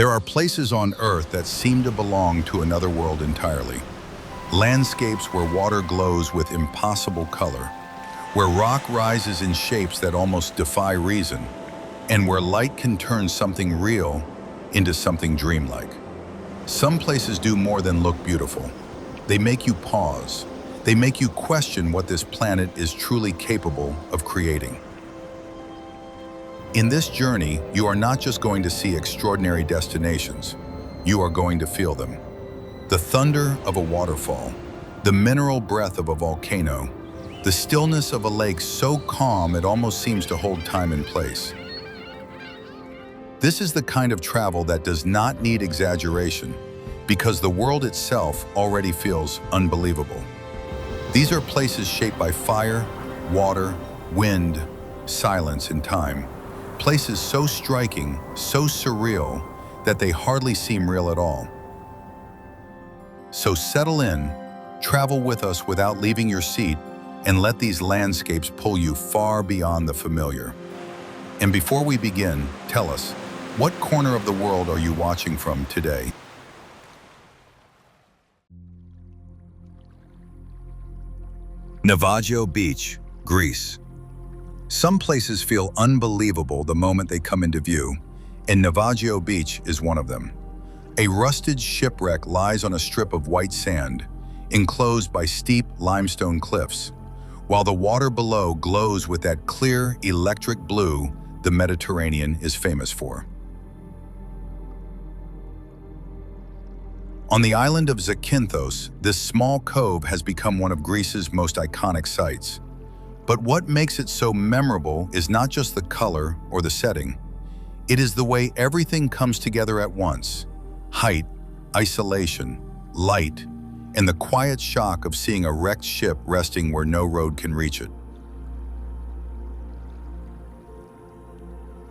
There are places on Earth that seem to belong to another world entirely. Landscapes where water glows with impossible color, where rock rises in shapes that almost defy reason, and where light can turn something real into something dreamlike. Some places do more than look beautiful. They make you pause. They make you question what this planet is truly capable of creating. In this journey, you are not just going to see extraordinary destinations, you are going to feel them. The thunder of a waterfall, the mineral breath of a volcano, the stillness of a lake so calm it almost seems to hold time and place. This is the kind of travel that does not need exaggeration, because the world itself already feels unbelievable. These are places shaped by fire, water, wind, silence, and time. Places so striking, so surreal, that they hardly seem real at all. So settle in, travel with us without leaving your seat, and let these landscapes pull you far beyond the familiar. And before we begin, tell us, what corner of the world are you watching from today? Navagio Beach, Greece. Some places feel unbelievable the moment they come into view, and Navagio Beach is one of them. A rusted shipwreck lies on a strip of white sand, enclosed by steep limestone cliffs, while the water below glows with that clear, electric blue the Mediterranean is famous for. On the island of Zakynthos, this small cove has become one of Greece's most iconic sites. But what makes it so memorable is not just the color or the setting. It is the way everything comes together at once: height, isolation, light, and the quiet shock of seeing a wrecked ship resting where no road can reach it.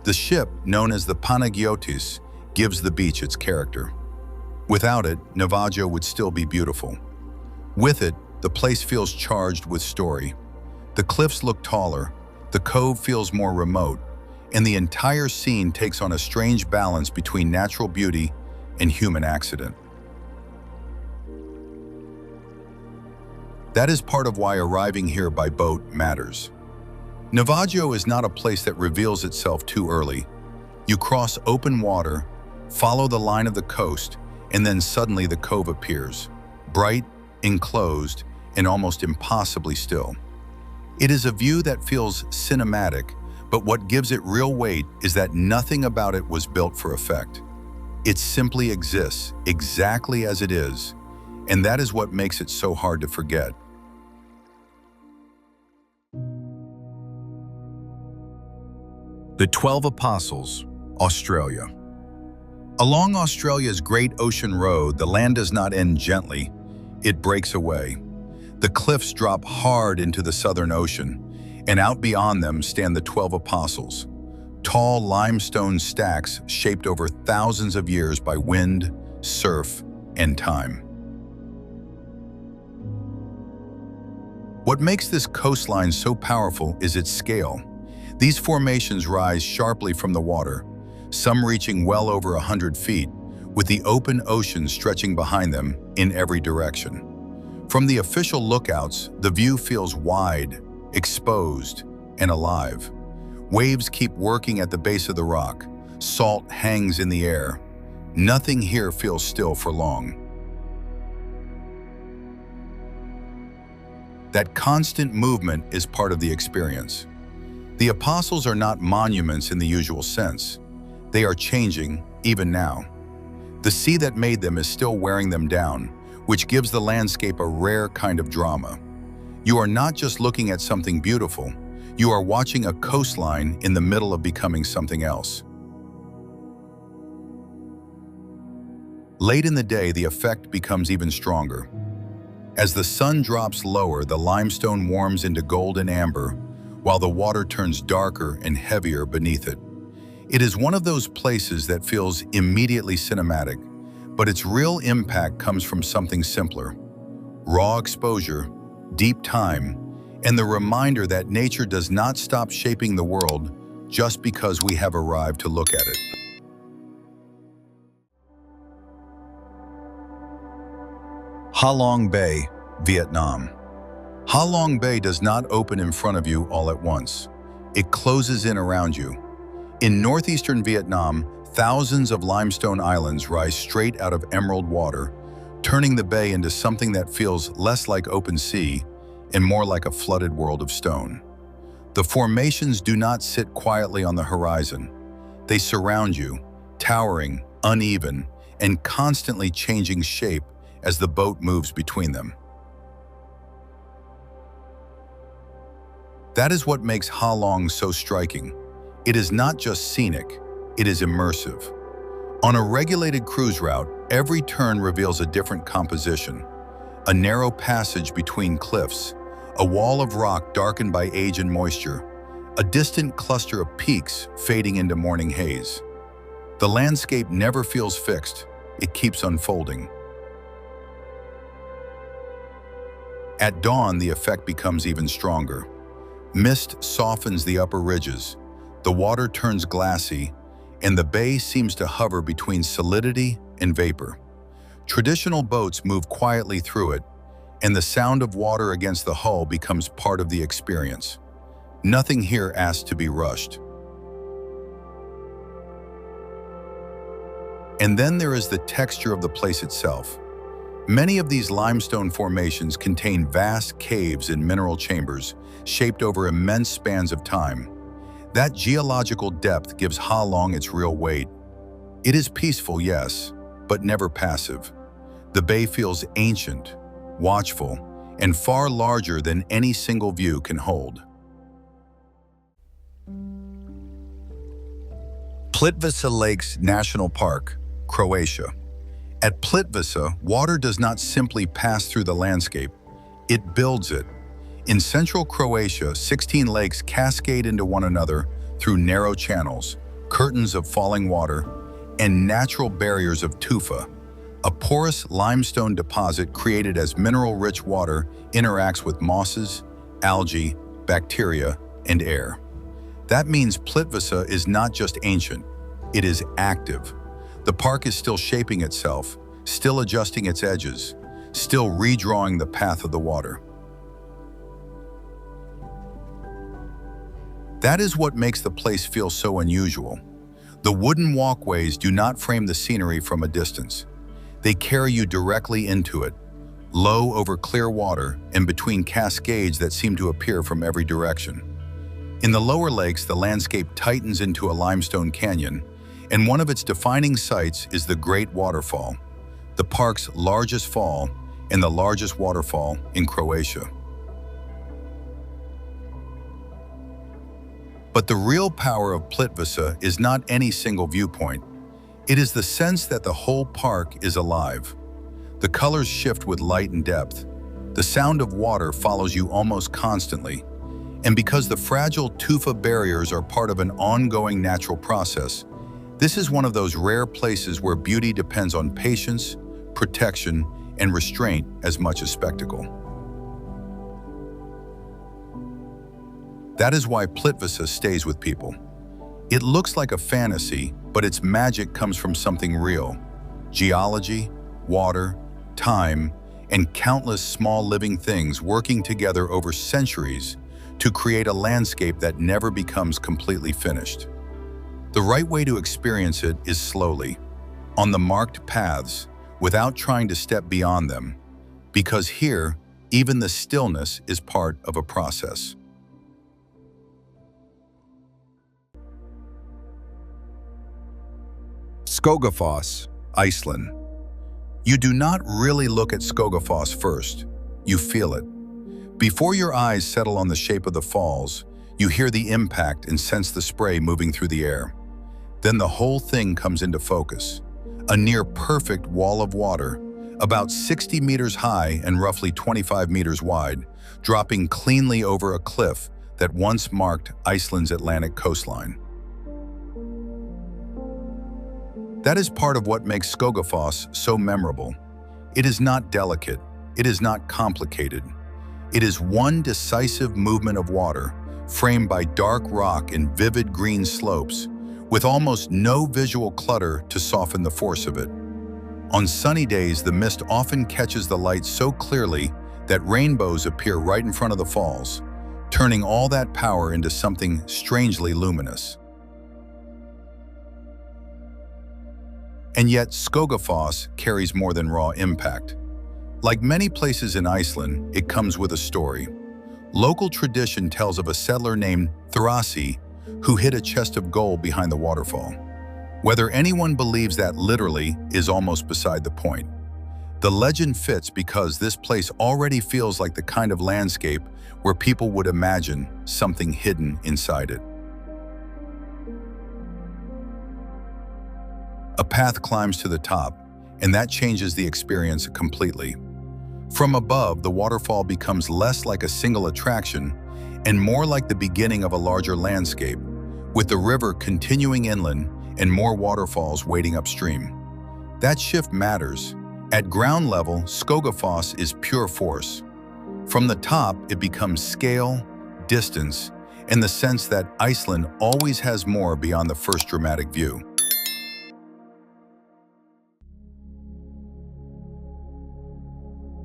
The ship, known as the Panagiotis, gives the beach its character. Without it, Navagio would still be beautiful. With it, the place feels charged with story. The cliffs look taller, the cove feels more remote, and the entire scene takes on a strange balance between natural beauty and human accident. That is part of why arriving here by boat matters. Navagio is not a place that reveals itself too early. You cross open water, follow the line of the coast, and then suddenly the cove appears, bright, enclosed, and almost impossibly still. It is a view that feels cinematic, but what gives it real weight is that nothing about it was built for effect. It simply exists exactly as it is, and that is what makes it so hard to forget. The 12 Apostles, Australia. Along Australia's Great Ocean Road, the land does not end gently, it breaks away. The cliffs drop hard into the Southern Ocean, and out beyond them stand the 12 Apostles, tall limestone stacks shaped over thousands of years by wind, surf, and time. What makes this coastline so powerful is its scale. These formations rise sharply from the water, some reaching well over 100 feet, with the open ocean stretching behind them in every direction. From the official lookouts, the view feels wide, exposed, and alive. Waves keep working at the base of the rock. Salt hangs in the air. Nothing here feels still for long. That constant movement is part of the experience. The Apostles are not monuments in the usual sense. They are changing, even now. The sea that made them is still wearing them down, which gives the landscape a rare kind of drama. You are not just looking at something beautiful, you are watching a coastline in the middle of becoming something else. Late in the day, the effect becomes even stronger. As the sun drops lower, the limestone warms into gold and amber, while the water turns darker and heavier beneath it. It is one of those places that feels immediately cinematic, but its real impact comes from something simpler: raw exposure, deep time, and the reminder that nature does not stop shaping the world just because we have arrived to look at it. Ha Long Bay, Vietnam. Ha Long Bay does not open in front of you all at once. It closes in around you. In northeastern Vietnam, thousands of limestone islands rise straight out of emerald water, turning the bay into something that feels less like open sea and more like a flooded world of stone. The formations do not sit quietly on the horizon. They surround you, towering, uneven, and constantly changing shape as the boat moves between them. That is what makes Ha Long so striking. It is not just scenic, it is immersive. On a regulated cruise route, every turn reveals a different composition. A narrow passage between cliffs, a wall of rock darkened by age and moisture, a distant cluster of peaks fading into morning haze. The landscape never feels fixed, it keeps unfolding. At dawn, the effect becomes even stronger. Mist softens the upper ridges, the water turns glassy, and the bay seems to hover between solidity and vapor. Traditional boats move quietly through it, and the sound of water against the hull becomes part of the experience. Nothing here asks to be rushed. And then there is the texture of the place itself. Many of these limestone formations contain vast caves and mineral chambers shaped over immense spans of time. That geological depth gives Ha Long its real weight. It is peaceful, yes, but never passive. The bay feels ancient, watchful, and far larger than any single view can hold. Plitvice Lakes National Park, Croatia. At Plitvice, water does not simply pass through the landscape, it builds it. In central Croatia, 16 lakes cascade into one another through narrow channels, curtains of falling water, and natural barriers of tufa, a porous limestone deposit created as mineral-rich water interacts with mosses, algae, bacteria, and air. That means Plitvice is not just ancient, it is active. The park is still shaping itself, still adjusting its edges, still redrawing the path of the water. That is what makes the place feel so unusual. The wooden walkways do not frame the scenery from a distance. They carry you directly into it, low over clear water and between cascades that seem to appear from every direction. In the lower lakes, the landscape tightens into a limestone canyon, and one of its defining sights is the Great Waterfall, the park's largest fall and the largest waterfall in Croatia. But the real power of Plitvice is not any single viewpoint. It is the sense that the whole park is alive. The colors shift with light and depth. The sound of water follows you almost constantly. And because the fragile tufa barriers are part of an ongoing natural process, this is one of those rare places where beauty depends on patience, protection, and restraint as much as spectacle. That is why Plitvice stays with people. It looks like a fantasy, but its magic comes from something real. Geology, water, time, and countless small living things working together over centuries to create a landscape that never becomes completely finished. The right way to experience it is slowly, on the marked paths, without trying to step beyond them, because here, even the stillness is part of a process. Skógafoss, Iceland. You do not really look at Skógafoss first, you feel it. Before your eyes settle on the shape of the falls, you hear the impact and sense the spray moving through the air. Then the whole thing comes into focus. A near-perfect wall of water, about 60 meters high and roughly 25 meters wide, dropping cleanly over a cliff that once marked Iceland's Atlantic coastline. That is part of what makes Skógafoss so memorable. It is not delicate, it is not complicated. It is one decisive movement of water, framed by dark rock and vivid green slopes, with almost no visual clutter to soften the force of it. On sunny days, the mist often catches the light so clearly that rainbows appear right in front of the falls, turning all that power into something strangely luminous. And yet, Skógafoss carries more than raw impact. Like many places in Iceland, it comes with a story. Local tradition tells of a settler named Thraci who hid a chest of gold behind the waterfall. Whether anyone believes that literally is almost beside the point. The legend fits because this place already feels like the kind of landscape where people would imagine something hidden inside it. A path climbs to the top, and that changes the experience completely. From above, the waterfall becomes less like a single attraction and more like the beginning of a larger landscape, with the river continuing inland and more waterfalls waiting upstream. That shift matters. At ground level, Skógafoss is pure force. From the top, it becomes scale, distance, and the sense that Iceland always has more beyond the first dramatic view.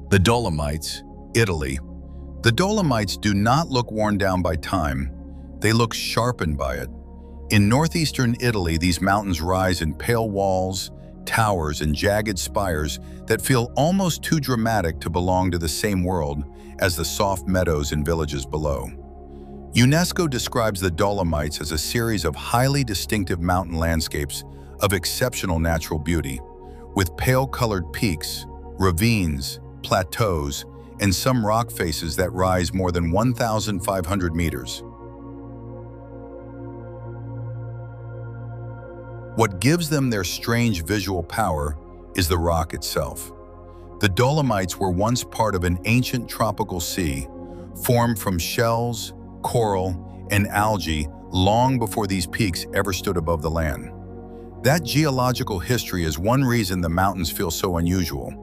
The Dolomites, Italy. The Dolomites do not look worn down by time, they look sharpened by it. In northeastern Italy, these mountains rise in pale walls, towers, and jagged spires that feel almost too dramatic to belong to the same world as the soft meadows and villages below. UNESCO describes the Dolomites as a series of highly distinctive mountain landscapes of exceptional natural beauty, with pale-colored peaks, ravines, plateaus, and some rock faces that rise more than 1,500 meters. What gives them their strange visual power is the rock itself. The Dolomites were once part of an ancient tropical sea, formed from shells, coral, and algae long before these peaks ever stood above the land. That geological history is one reason the mountains feel so unusual.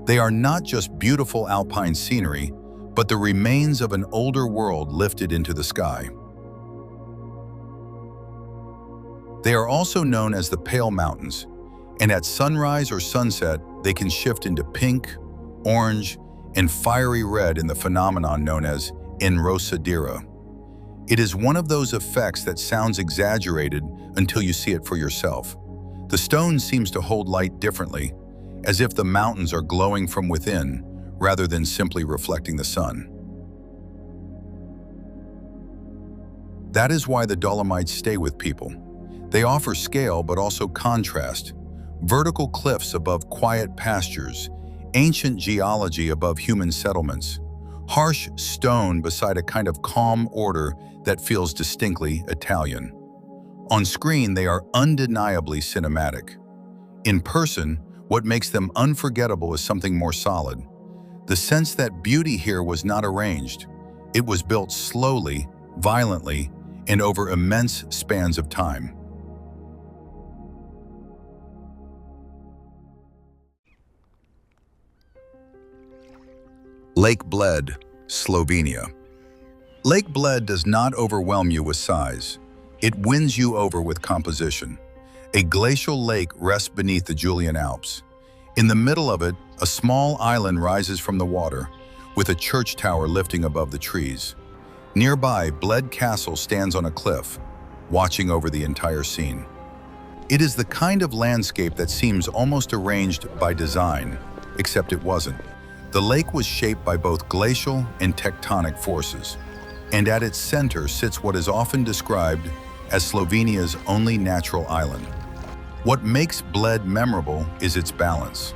They are not just beautiful alpine scenery, but the remains of an older world lifted into the sky. They are also known as the Pale Mountains, and at sunrise or sunset, they can shift into pink, orange, and fiery red in the phenomenon known as enrosadera. It is one of those effects that sounds exaggerated until you see it for yourself. The stone seems to hold light differently, as if the mountains are glowing from within rather than simply reflecting the sun. That is why the Dolomites stay with people. They offer scale but also contrast, vertical cliffs above quiet pastures, ancient geology above human settlements, harsh stone beside a kind of calm order that feels distinctly Italian. On screen, they are undeniably cinematic. In person, what makes them unforgettable is something more solid. The sense that beauty here was not arranged. It was built slowly, violently, and over immense spans of time. Lake Bled, Slovenia. Lake Bled does not overwhelm you with size. It wins you over with composition. A glacial lake rests beneath the Julian Alps. In the middle of it, a small island rises from the water, with a church tower lifting above the trees. Nearby, Bled Castle stands on a cliff, watching over the entire scene. It is the kind of landscape that seems almost arranged by design, except it wasn't. The lake was shaped by both glacial and tectonic forces, and at its center sits what is often described as Slovenia's only natural island. What makes Bled memorable is its balance.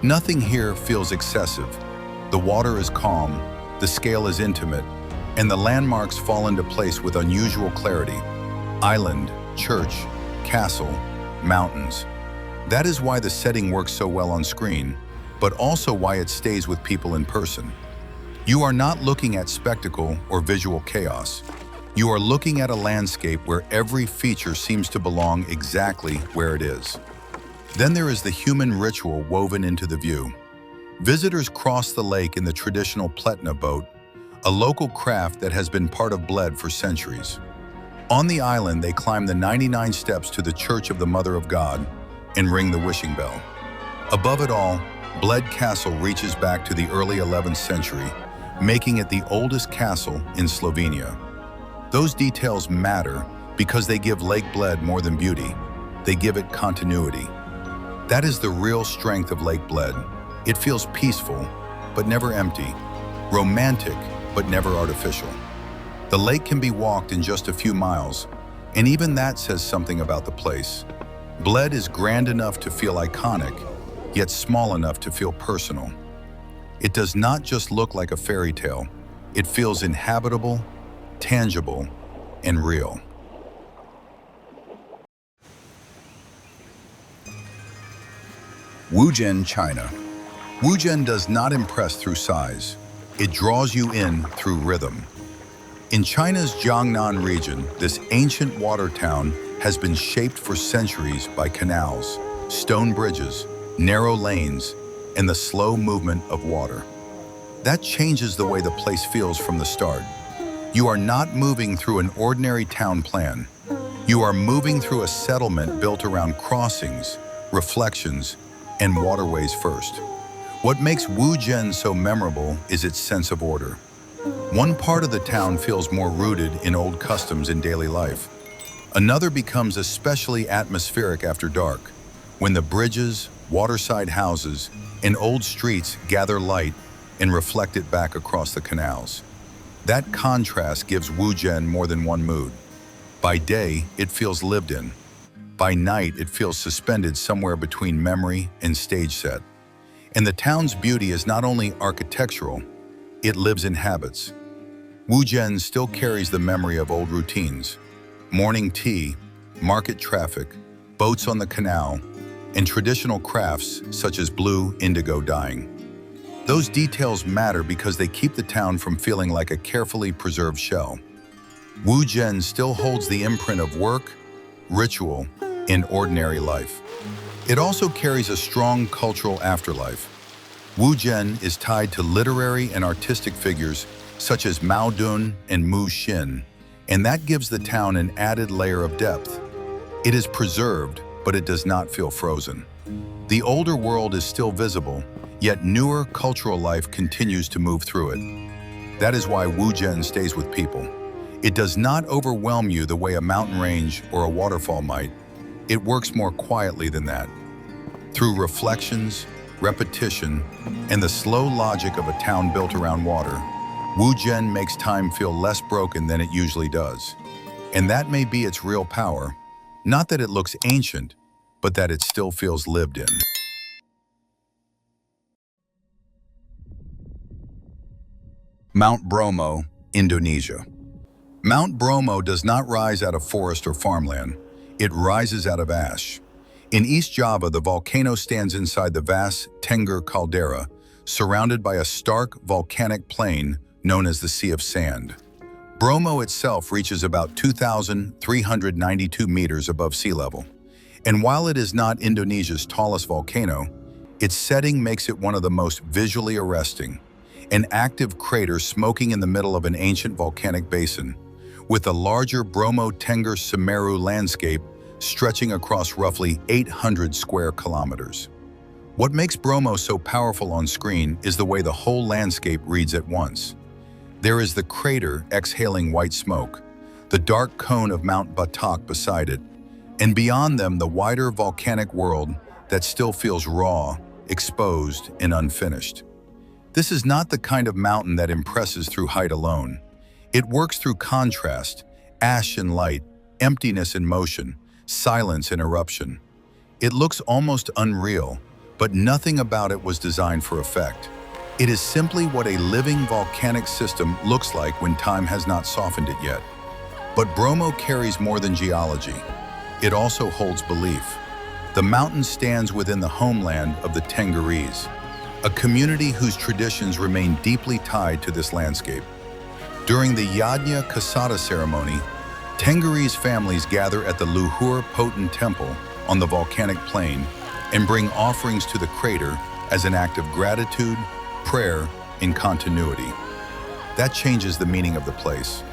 Nothing here feels excessive. The water is calm, the scale is intimate, and the landmarks fall into place with unusual clarity. Island, church, castle, mountains. That is why the setting works so well on screen, but also why it stays with people in person. You are not looking at spectacle or visual chaos. You are looking at a landscape where every feature seems to belong exactly where it is. Then there is the human ritual woven into the view. Visitors cross the lake in the traditional Plitvice boat, a local craft that has been part of Bled for centuries. On the island, they climb the 99 steps to the Church of the Mother of God and ring the wishing bell. Above it all, Bled Castle reaches back to the early 11th century, making it the oldest castle in Slovenia. Those details matter because they give Lake Bled more than beauty. They give it continuity. That is the real strength of Lake Bled. It feels peaceful, but never empty, romantic, but never artificial. The lake can be walked in just a few miles, and even that says something about the place. Bled is grand enough to feel iconic, yet small enough to feel personal. It does not just look like a fairy tale. It feels inhabitable, tangible, and real. Wuzhen, China. Wuzhen does not impress through size. It draws you in through rhythm. In China's Jiangnan region, this ancient water town has been shaped for centuries by canals, stone bridges, narrow lanes, and the slow movement of water. That changes the way the place feels from the start. You are not moving through an ordinary town plan. You are moving through a settlement built around crossings, reflections, and waterways first. What makes Wuzhen so memorable is its sense of order. One part of the town feels more rooted in old customs in daily life. Another becomes especially atmospheric after dark, when the bridges, waterside houses, and old streets gather light and reflect it back across the canals. That contrast gives Wuzhen more than one mood. By day, it feels lived in. By night, it feels suspended somewhere between memory and stage set. And the town's beauty is not only architectural, it lives in habits. Wuzhen still carries the memory of old routines: morning tea, market traffic, boats on the canal, and traditional crafts such as blue indigo dyeing. Those details matter because they keep the town from feeling like a carefully preserved shell. Wuzhen still holds the imprint of work, ritual, and ordinary life. It also carries a strong cultural afterlife. Wuzhen is tied to literary and artistic figures such as Mao Dun and Mu Xin, and that gives the town an added layer of depth. It is preserved, but it does not feel frozen. The older world is still visible, yet newer cultural life continues to move through it. That is why Wuzhen stays with people. It does not overwhelm you the way a mountain range or a waterfall might. It works more quietly than that. Through reflections, repetition, and the slow logic of a town built around water, Wuzhen makes time feel less broken than it usually does. And that may be its real power. Not that it looks ancient, but that it still feels lived in. Mount Bromo, Indonesia. Mount Bromo does not rise out of forest or farmland. It rises out of ash. In East Java, the volcano stands inside the vast Tengger caldera, surrounded by a stark volcanic plain known as the Sea of Sand. Bromo itself reaches about 2,392 meters above sea level. And while it is not Indonesia's tallest volcano, its setting makes it one of the most visually arresting. An active crater smoking in the middle of an ancient volcanic basin, with the larger Bromo Tengger Semeru landscape stretching across roughly 800 square kilometers. What makes Bromo so powerful on screen is the way the whole landscape reads at once. There is the crater exhaling white smoke, the dark cone of Mount Batak beside it, and beyond them the wider volcanic world that still feels raw, exposed, and unfinished. This is not the kind of mountain that impresses through height alone. It works through contrast, ash and light, emptiness and motion, silence and eruption. It looks almost unreal, but nothing about it was designed for effect. It is simply what a living volcanic system looks like when time has not softened it yet. But Bromo carries more than geology. It also holds belief. The mountain stands within the homeland of the Tenggerese, a community whose traditions remain deeply tied to this landscape. During the Yajna Kasada ceremony, Tenggerese families gather at the Luhur Poten Temple on the volcanic plain and bring offerings to the crater as an act of gratitude, prayer, and continuity. That changes the meaning of the place.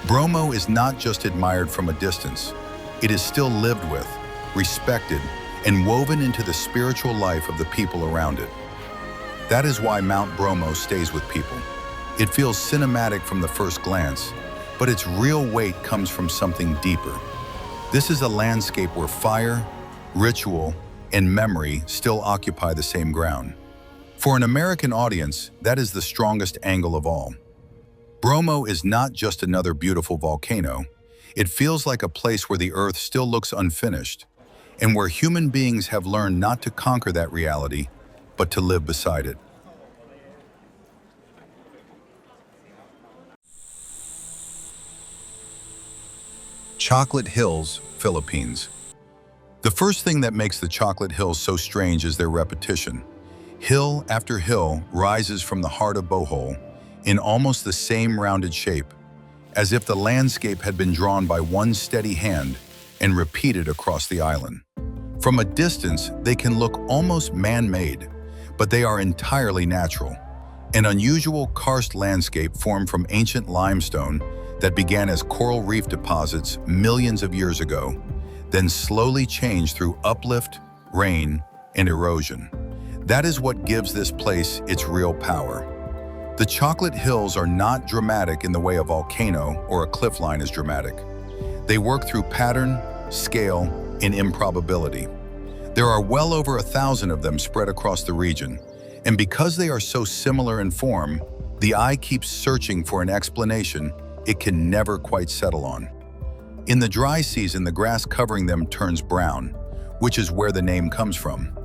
Bromo is not just admired from a distance. It is still lived with, respected, and woven into the spiritual life of the people around it. That is why Mount Bromo stays with people. It feels cinematic from the first glance, but its real weight comes from something deeper. This is a landscape where fire, ritual, and memory still occupy the same ground. For an American audience, that is the strongest angle of all. Bromo is not just another beautiful volcano. It feels like a place where the earth still looks unfinished, and where human beings have learned not to conquer that reality, but to live beside it. Chocolate Hills, Philippines. The first thing that makes the Chocolate Hills so strange is their repetition. Hill after hill rises from the heart of Bohol in almost the same rounded shape, as if the landscape had been drawn by one steady hand and repeated across the island. From a distance, they can look almost man-made, but they are entirely natural. An unusual karst landscape formed from ancient limestone that began as coral reef deposits millions of years ago, then slowly changed through uplift, rain, and erosion. That is what gives this place its real power. The Chocolate Hills are not dramatic in the way a volcano or a cliffline is dramatic. They work through pattern, scale, and improbability. There are well over 1,000 of them spread across the region, and because they are so similar in form, the eye keeps searching for an explanation it can never quite settle on. In the dry season, the grass covering them turns brown, which is where the name comes from.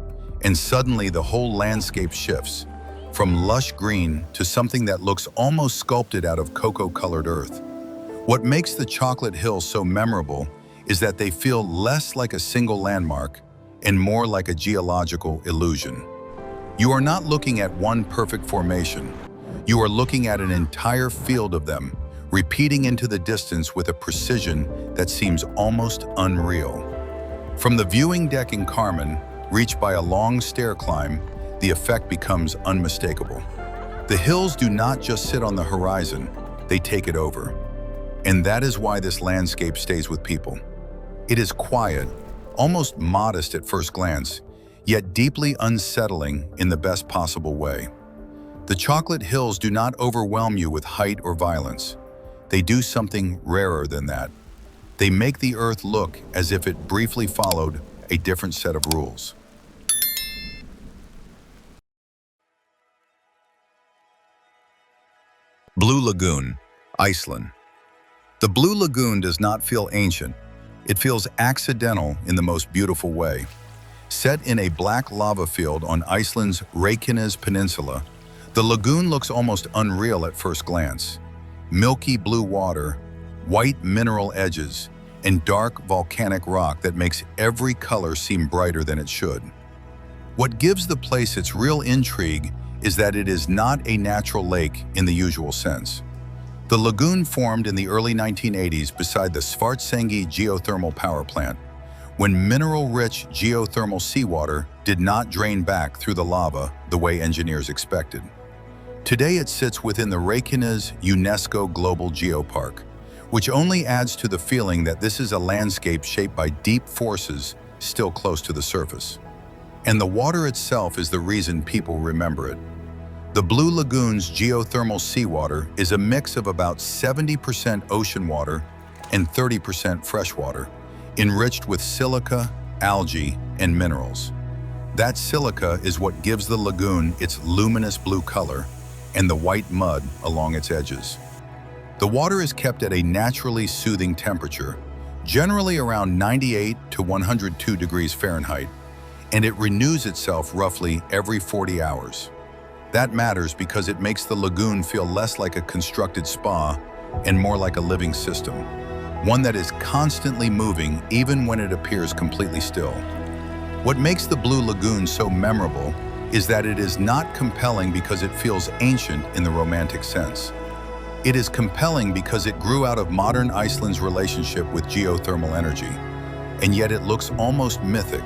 And suddenly the whole landscape shifts, from lush green to something that looks almost sculpted out of cocoa-colored earth. What makes the Chocolate Hills so memorable is that they feel less like a single landmark and more like a geological illusion. You are not looking at one perfect formation. You are looking at an entire field of them, repeating into the distance with a precision that seems almost unreal. From the viewing deck in Carmen, reached by a long stair climb, the effect becomes unmistakable. The hills do not just sit on the horizon, they take it over. And that is why this landscape stays with people. It is quiet, almost modest at first glance, yet deeply unsettling in the best possible way. The Chocolate Hills do not overwhelm you with height or violence. They do something rarer than that. They make the earth look as if it briefly followed a different set of rules. Blue Lagoon, Iceland. The Blue Lagoon does not feel ancient. It feels accidental in the most beautiful way. Set in a black lava field on Iceland's Reykjanes Peninsula, the lagoon looks almost unreal at first glance. Milky blue water, white mineral edges, and dark volcanic rock that makes every color seem brighter than it should. What gives the place its real intrigue is that it is not a natural lake in the usual sense. The lagoon formed in the early 1980s beside the Svartsengi geothermal power plant, when mineral-rich geothermal seawater did not drain back through the lava the way engineers expected. Today it sits within the Reykjanes UNESCO Global Geopark, which only adds to the feeling that this is a landscape shaped by deep forces still close to the surface. And the water itself is the reason people remember it. The Blue Lagoon's geothermal seawater is a mix of about 70% ocean water and 30% freshwater, enriched with silica, algae, and minerals. That silica is what gives the lagoon its luminous blue color and the white mud along its edges. The water is kept at a naturally soothing temperature, generally around 98 to 102 degrees Fahrenheit, and it renews itself roughly every 40 hours. That matters because it makes the lagoon feel less like a constructed spa and more like a living system, one that is constantly moving even when it appears completely still. What makes the Blue Lagoon so memorable is that it is not compelling because it feels ancient in the romantic sense. It is compelling because it grew out of modern Iceland's relationship with geothermal energy, and yet it looks almost mythic.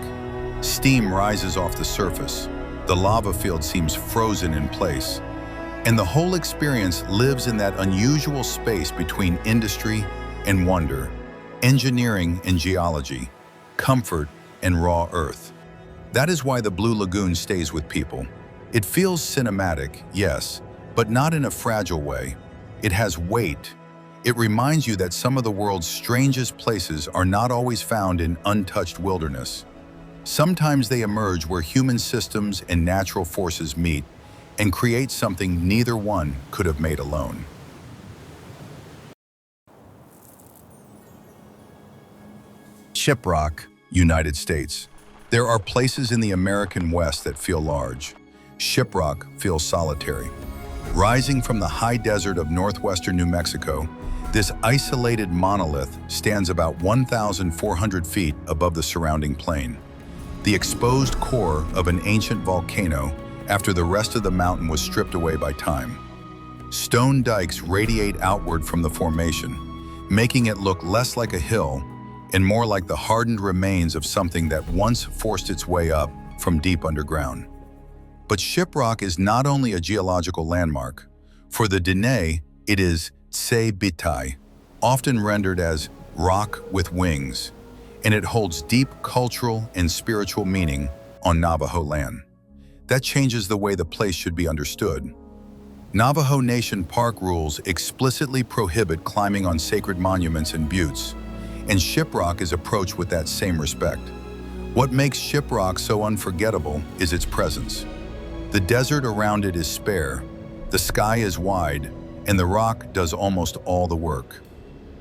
Steam rises off the surface, the lava field seems frozen in place, and the whole experience lives in that unusual space between industry and wonder, engineering and geology, comfort and raw earth. That is why the Blue Lagoon stays with people. It feels cinematic, yes, but not in a fragile way. It has weight. It reminds you that some of the world's strangest places are not always found in untouched wilderness. Sometimes they emerge where human systems and natural forces meet and create something neither one could have made alone. Shiprock, United States. There are places in the American West that feel large. Shiprock feels solitary. Rising from the high desert of northwestern New Mexico, this isolated monolith stands about 1,400 feet above the surrounding plain. The exposed core of an ancient volcano after the rest of the mountain was stripped away by time. Stone dikes radiate outward from the formation, making it look less like a hill and more like the hardened remains of something that once forced its way up from deep underground. But Shiprock is not only a geological landmark. For the Dene, it is Tse Bitai, often rendered as rock with wings, and it holds deep cultural and spiritual meaning on Navajo land. That changes the way the place should be understood. Navajo Nation Park rules explicitly prohibit climbing on sacred monuments and buttes, and Shiprock is approached with that same respect. What makes Shiprock so unforgettable is its presence. The desert around it is spare, the sky is wide, and the rock does almost all the work.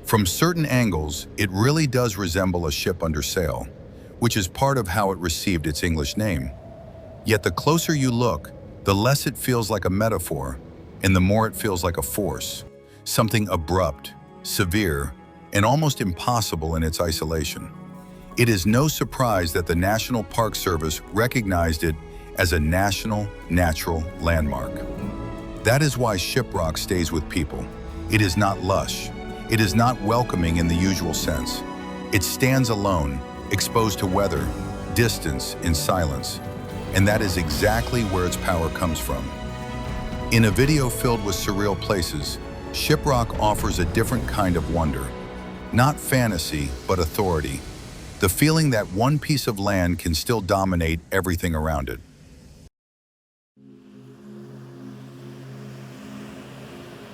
From certain angles, it really does resemble a ship under sail, which is part of how it received its English name. Yet the closer you look, the less it feels like a metaphor, and the more it feels like a force, something abrupt, severe, and almost impossible in its isolation. It is no surprise that the National Park Service recognized it as a national natural landmark. That is why Shiprock stays with people. It is not lush. It is not welcoming in the usual sense. It stands alone, exposed to weather, distance, and silence. And that is exactly where its power comes from. In a video filled with surreal places, Shiprock offers a different kind of wonder. Not fantasy, but authority. The feeling that one piece of land can still dominate everything around it.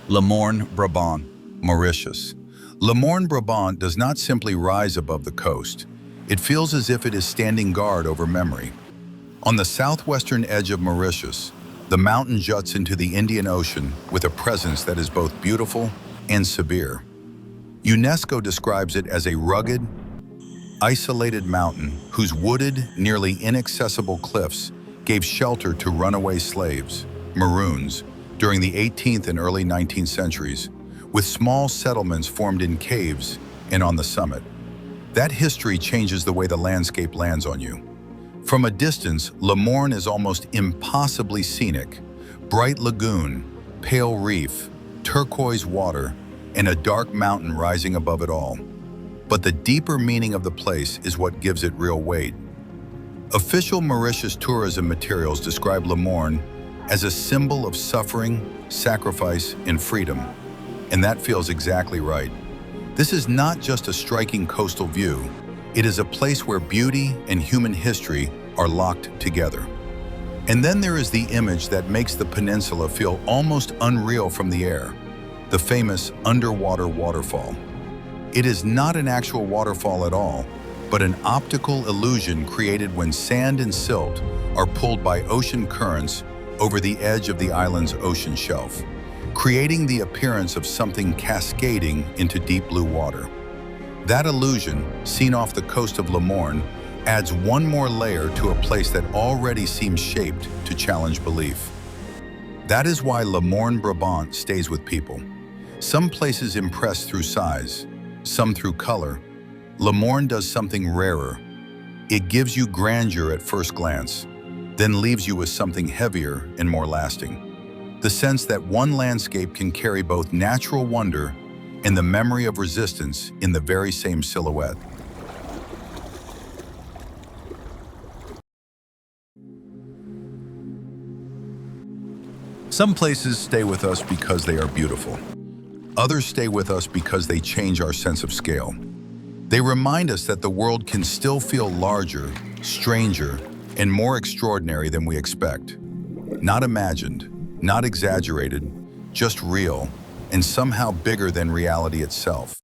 Morne, Brabant, Mauritius. Morne, Brabant does not simply rise above the coast. It feels as if it is standing guard over memory. On the southwestern edge of Mauritius, the mountain juts into the Indian Ocean with a presence that is both beautiful and severe. UNESCO describes it as a rugged, isolated mountain whose wooded, nearly inaccessible cliffs gave shelter to runaway slaves, Maroons, during the 18th and early 19th centuries, with small settlements formed in caves and on the summit. That history changes the way the landscape lands on you. From a distance, Morne is almost impossibly scenic. Bright lagoon, pale reef, turquoise water, and a dark mountain rising above it all. But the deeper meaning of the place is what gives it real weight. Official Mauritius tourism materials describe Morne as a symbol of suffering, sacrifice, and freedom. And that feels exactly right. This is not just a striking coastal view. It is a place where beauty and human history are locked together. And then there is the image that makes the peninsula feel almost unreal from the air, the famous underwater waterfall. It is not an actual waterfall at all, but an optical illusion created when sand and silt are pulled by ocean currents over the edge of the island's ocean shelf, creating the appearance of something cascading into deep blue water. That illusion, seen off the coast of Morne, adds one more layer to a place that already seems shaped to challenge belief. That is why Morne, Brabant stays with people. Some places impress through size, some through color. Morne does something rarer. It gives you grandeur at first glance, then leaves you with something heavier and more lasting. The sense that one landscape can carry both natural wonder and the memory of resistance in the very same silhouette. Some places stay with us because they are beautiful. Others stay with us because they change our sense of scale. They remind us that the world can still feel larger, stranger, and more extraordinary than we expect. Not imagined, not exaggerated, just real, and somehow bigger than reality itself.